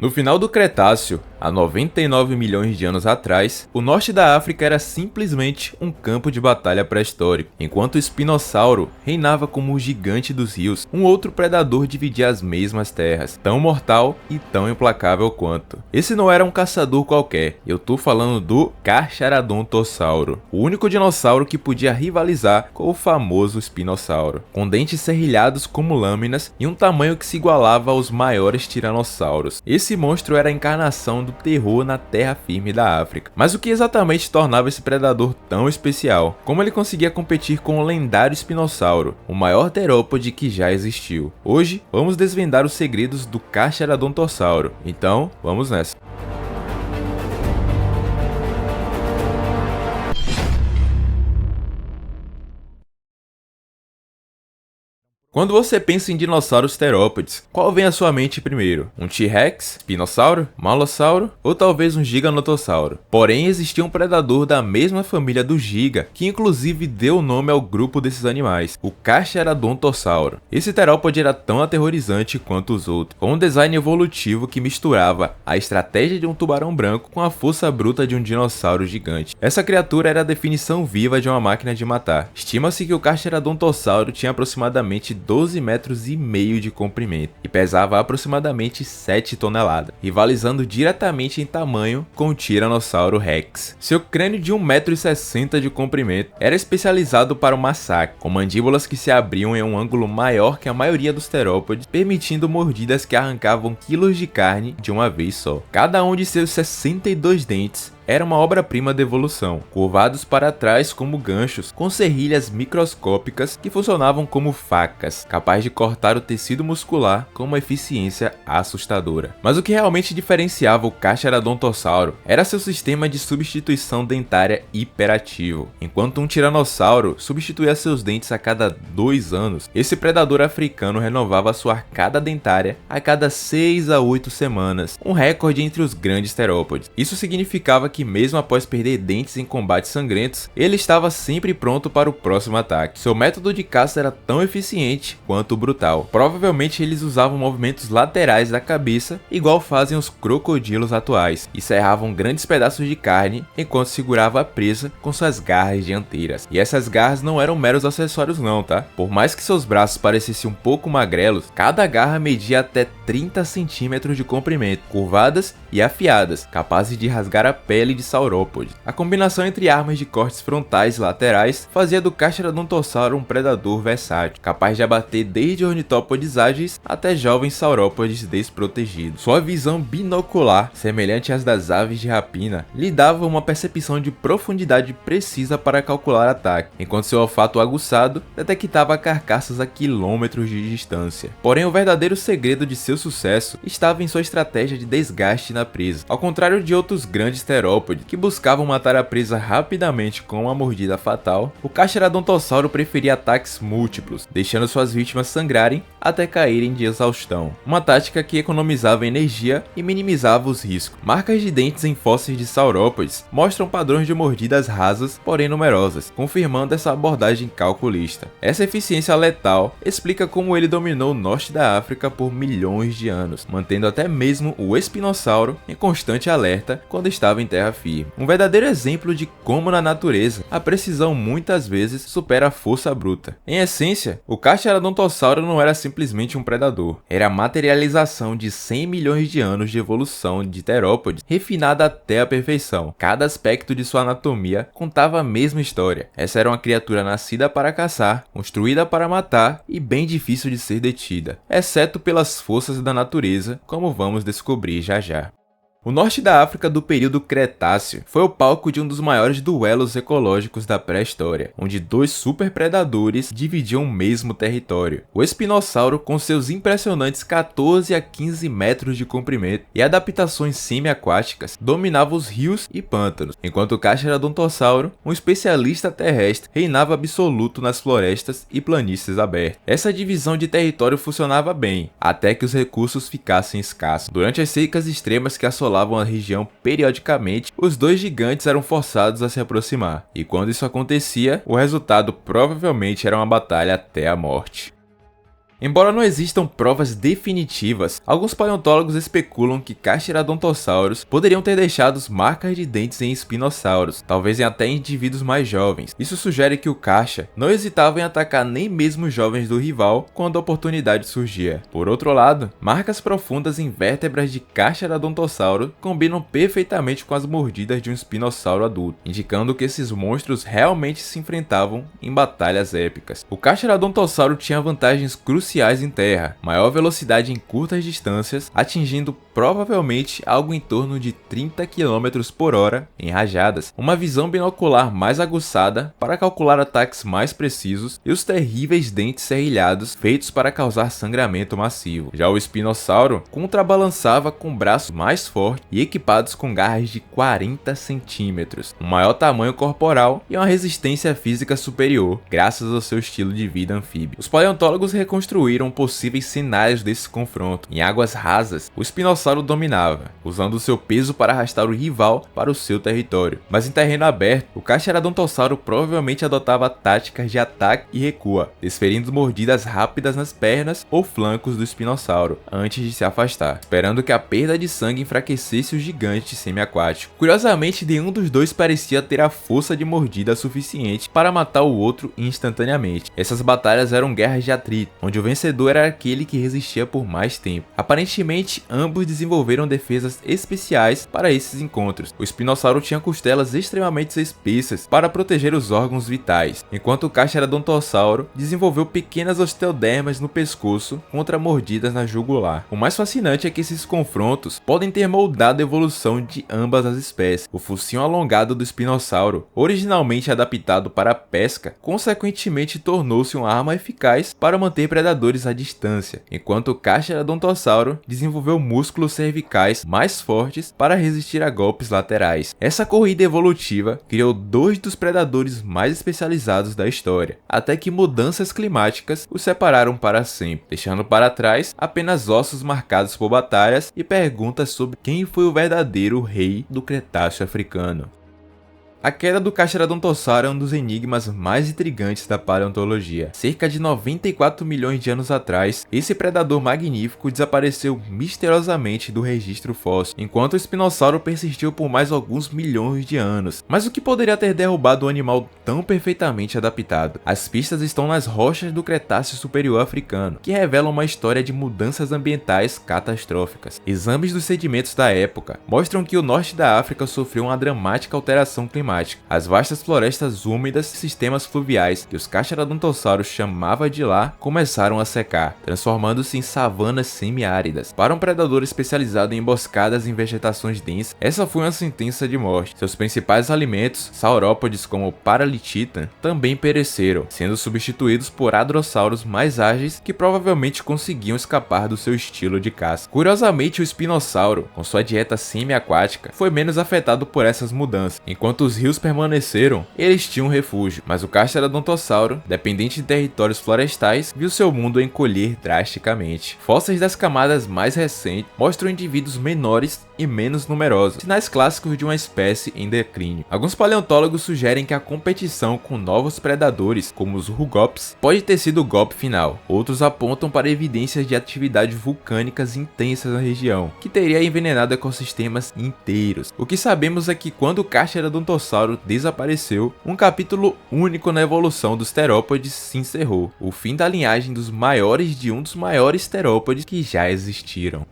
No final do Cretáceo, há 99 milhões de anos atrás, o norte da África era simplesmente um campo de batalha pré-histórico. Enquanto o espinossauro reinava como o gigante dos rios, um outro predador dividia as mesmas terras, tão mortal e tão implacável quanto. Esse não era um caçador qualquer, eu tô falando do Carcharadontosauro, o único dinossauro que podia rivalizar com o famoso espinossauro, com dentes serrilhados como lâminas e um tamanho que se igualava aos maiores tiranossauros. Esse monstro era a encarnação do terror na terra firme da África. Mas o que exatamente tornava esse predador tão especial? Como ele conseguia competir com o lendário espinossauro, o maior terópode que já existiu? Hoje, vamos desvendar os segredos do Carcharadontosauro. Então, vamos nessa. Quando você pensa em dinossauros terópodes, qual vem à sua mente primeiro? Um T-Rex, espinossauro, malossauro ou talvez um giganotossauro? Porém, existia um predador da mesma família do giga, que inclusive deu o nome ao grupo desses animais, o Carcharadontosauro. Esse terópode era tão aterrorizante quanto os outros, com um design evolutivo que misturava a estratégia de um tubarão branco com a força bruta de um dinossauro gigante. Essa criatura era a definição viva de uma máquina de matar. Estima-se que o Carcharadontosauro tinha aproximadamente 12,5 metros de comprimento e pesava aproximadamente 7 toneladas, rivalizando diretamente em tamanho com o Tiranossauro Rex. Seu crânio de 1,60 m de comprimento era especializado para o massacre, com mandíbulas que se abriam em um ângulo maior que a maioria dos terópodes, permitindo mordidas que arrancavam quilos de carne de uma vez só. Cada um de seus 62 dentes era uma obra-prima da evolução, curvados para trás como ganchos, com serrilhas microscópicas que funcionavam como facas, capazes de cortar o tecido muscular com uma eficiência assustadora. Mas o que realmente diferenciava o Carcharadontosauro era seu sistema de substituição dentária hiperativo. Enquanto um tiranossauro substituía seus dentes a cada 2 anos, esse predador africano renovava sua arcada dentária a cada 6 a 8 semanas, um recorde entre os grandes terópodes. Isso significava que mesmo após perder dentes em combates sangrentos, ele estava sempre pronto para o próximo ataque. Seu método de caça era tão eficiente quanto brutal. Provavelmente eles usavam movimentos laterais da cabeça, igual fazem os crocodilos atuais, e serravam grandes pedaços de carne enquanto segurava a presa com suas garras dianteiras. E essas garras não eram meros acessórios não, tá? Por mais que seus braços parecessem um pouco magrelos, cada garra media até 30 centímetros de comprimento, curvadas e afiadas, capazes de rasgar a pele de saurópodes. A combinação entre armas de cortes frontais e laterais fazia do Carcharadontosauro um predador versátil, capaz de abater desde ornitópodes ágeis até jovens saurópodes desprotegidos. Sua visão binocular, semelhante às das aves de rapina, lhe dava uma percepção de profundidade precisa para calcular ataque, enquanto seu olfato aguçado detectava carcaças a quilômetros de distância. Porém, o verdadeiro segredo de seu sucesso estava em sua estratégia de desgaste na presa. Ao contrário de outros grandes terópodes que buscavam matar a presa rapidamente com uma mordida fatal, o Carcharadontosauro preferia ataques múltiplos, deixando suas vítimas sangrarem até caírem de exaustão, uma tática que economizava energia e minimizava os riscos. Marcas de dentes em fósseis de saurópodes mostram padrões de mordidas rasas, porém numerosas, confirmando essa abordagem calculista. Essa eficiência letal explica como ele dominou o norte da África por milhões de anos, mantendo até mesmo o espinossauro em constante alerta quando estava em terra firme. Um verdadeiro exemplo de como na natureza a precisão muitas vezes supera a força bruta. Em essência, o Carcharadontosauro não era simplesmente um predador, era a materialização de 100 milhões de anos de evolução de terópodes refinada até a perfeição. Cada aspecto de sua anatomia contava a mesma história. Essa era uma criatura nascida para caçar, construída para matar e bem difícil de ser detida, exceto pelas forças da natureza, como vamos descobrir já já. O norte da África do período Cretáceo foi o palco de um dos maiores duelos ecológicos da pré-história, onde dois superpredadores dividiam o mesmo território. O espinossauro, com seus impressionantes 14 a 15 metros de comprimento e adaptações semi-aquáticas, dominava os rios e pântanos, enquanto o Carcharadontosauro, um especialista terrestre, reinava absoluto nas florestas e planícies abertas. Essa divisão de território funcionava bem, até que os recursos ficassem escassos. Durante as secas extremas que assolavam a região periodicamente, os dois gigantes eram forçados a se aproximar, e quando isso acontecia, o resultado provavelmente era uma batalha até a morte. Embora não existam provas definitivas, alguns paleontólogos especulam que Carcharodontossauros poderiam ter deixado marcas de dentes em espinossauros, talvez até em indivíduos mais jovens. Isso sugere que o Carcha não hesitava em atacar nem mesmo os jovens do rival quando a oportunidade surgia. Por outro lado, marcas profundas em vértebras de Carcharodontossauro combinam perfeitamente com as mordidas de um espinossauro adulto, indicando que esses monstros realmente se enfrentavam em batalhas épicas. O Carcharodontossauro tinha vantagens cruciais em terra, maior velocidade em curtas distâncias, atingindo provavelmente algo em torno de 30 km por hora em rajadas, uma visão binocular mais aguçada para calcular ataques mais precisos e os terríveis dentes serrilhados feitos para causar sangramento massivo. Já o espinossauro contrabalançava com braços mais fortes e equipados com garras de 40 centímetros, um maior tamanho corporal e uma resistência física superior, graças ao seu estilo de vida anfíbio. Os paleontólogos reconstruíram possíveis cenários desse confronto. Em águas rasas, o espinossauro dominava, usando seu peso para arrastar o rival para o seu território. Mas em terreno aberto, o Carcharodontossauro provavelmente adotava táticas de ataque e recua, desferindo mordidas rápidas nas pernas ou flancos do espinossauro antes de se afastar, esperando que a perda de sangue enfraquecesse o gigante semiaquático. Curiosamente, nenhum dos dois parecia ter a força de mordida suficiente para matar o outro instantaneamente. Essas batalhas eram guerras de atrito, onde o vencedor era aquele que resistia por mais tempo. Aparentemente, ambos desenvolveram defesas especiais para esses encontros. O espinossauro tinha costelas extremamente espessas para proteger os órgãos vitais, enquanto o Carcharodontossauro desenvolveu pequenas osteodermas no pescoço contra mordidas na jugular. O mais fascinante é que esses confrontos podem ter moldado a evolução de ambas as espécies. O focinho alongado do espinossauro, originalmente adaptado para a pesca, consequentemente tornou-se uma arma eficaz para manter predadores à distância, enquanto o Carcharodontossauro desenvolveu músculos cervicais mais fortes para resistir a golpes laterais. Essa corrida evolutiva criou dois dos predadores mais especializados da história, até que mudanças climáticas os separaram para sempre, deixando para trás apenas ossos marcados por batalhas e perguntas sobre quem foi o verdadeiro rei do Cretáceo africano. A queda do Carcharodontossauro é um dos enigmas mais intrigantes da paleontologia. Cerca de 94 milhões de anos atrás, esse predador magnífico desapareceu misteriosamente do registro fóssil, enquanto o espinossauro persistiu por mais alguns milhões de anos. Mas o que poderia ter derrubado um animal tão perfeitamente adaptado? As pistas estão nas rochas do Cretáceo Superior africano, que revelam uma história de mudanças ambientais catastróficas. Exames dos sedimentos da época mostram que o norte da África sofreu uma dramática alteração climática. As vastas florestas úmidas e sistemas fluviais que os Carcharodontossauros chamavam de lá começaram a secar, transformando-se em savanas semiáridas. Para um predador especializado em emboscadas em vegetações densas, essa foi uma sentença de morte. Seus principais alimentos, saurópodes como o Paralitita, também pereceram, sendo substituídos por hadrossauros mais ágeis que provavelmente conseguiam escapar do seu estilo de caça. Curiosamente, o espinossauro, com sua dieta semi-aquática, foi menos afetado por essas mudanças. Enquanto os rios permaneceram, eles tinham refúgio, mas o Carcharodontossauro, dependente de territórios florestais, viu seu mundo encolher drasticamente. Fósseis das camadas mais recentes mostram indivíduos menores e menos numerosos, sinais clássicos de uma espécie em declínio. Alguns paleontólogos sugerem que a competição com novos predadores, como os Rugops, pode ter sido o golpe final. Outros apontam para evidências de atividades vulcânicas intensas na região, que teria envenenado ecossistemas inteiros. O que sabemos é que quando o Carcharodontossauro desapareceu, um capítulo único na evolução dos terópodes se encerrou, o fim da linhagem dos maiores de um dos maiores terópodes que já existiram.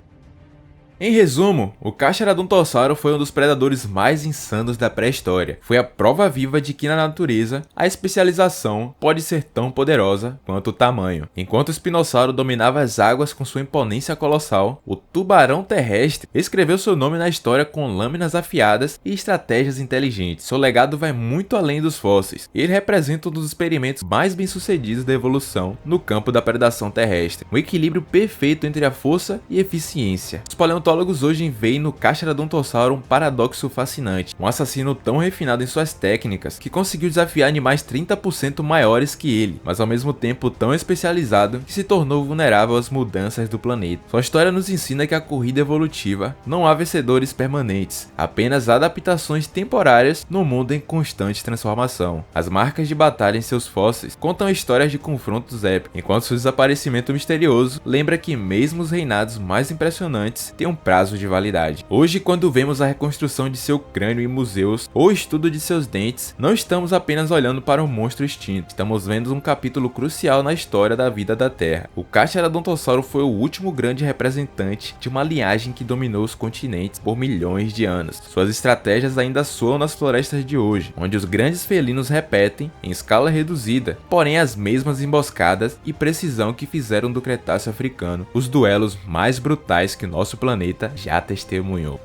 Em resumo, o Carcharodontossauro foi um dos predadores mais insanos da pré-história. Foi a prova viva de que na natureza, a especialização pode ser tão poderosa quanto o tamanho. Enquanto o espinossauro dominava as águas com sua imponência colossal, o tubarão terrestre escreveu seu nome na história com lâminas afiadas e estratégias inteligentes. Seu legado vai muito além dos fósseis. Ele representa um dos experimentos mais bem-sucedidos da evolução no campo da predação terrestre. Um equilíbrio perfeito entre a força e eficiência. Os paleontólogos paleontólogos hoje veem no Carcharodontosauro um paradoxo fascinante, um assassino tão refinado em suas técnicas que conseguiu desafiar animais 30% maiores que ele, mas ao mesmo tempo tão especializado que se tornou vulnerável às mudanças do planeta. Sua história nos ensina que a corrida evolutiva não há vencedores permanentes, apenas adaptações temporárias no mundo em constante transformação. As marcas de batalha em seus fósseis contam histórias de confrontos épicos, enquanto seu desaparecimento misterioso lembra que mesmo os reinados mais impressionantes têm um prazo de validade. Hoje, quando vemos a reconstrução de seu crânio em museus ou o estudo de seus dentes, não estamos apenas olhando para um monstro extinto, estamos vendo um capítulo crucial na história da vida da Terra. O Carcharodontossauro foi o último grande representante de uma linhagem que dominou os continentes por milhões de anos. Suas estratégias ainda soam nas florestas de hoje, onde os grandes felinos repetem, em escala reduzida, porém as mesmas emboscadas e precisão que fizeram do Cretáceo africano os duelos mais brutais que nosso planeta já testemunhou.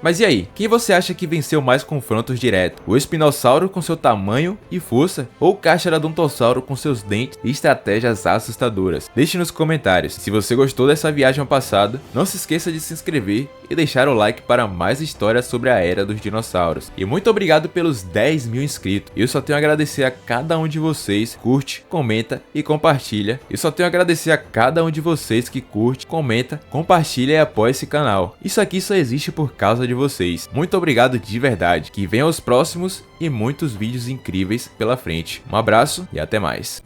Mas e aí, quem você acha que venceu mais confrontos diretos? O Espinossauro com seu tamanho e força? Ou o Carcharodontossauro com seus dentes e estratégias assustadoras? Deixe nos comentários. Se você gostou dessa viagem ao passado, não se esqueça de se inscrever e deixar o like para mais histórias sobre a era dos dinossauros. E muito obrigado pelos 10 mil inscritos. Eu só tenho a agradecer a cada um de vocês. Curte, comenta e compartilha. Eu só tenho a agradecer a cada um de vocês que curte, comenta, compartilha e apoia esse canal. Isso aqui só existe por causa de vocês. Muito obrigado de verdade. Que venham os próximos e muitos vídeos incríveis pela frente. Um abraço e até mais.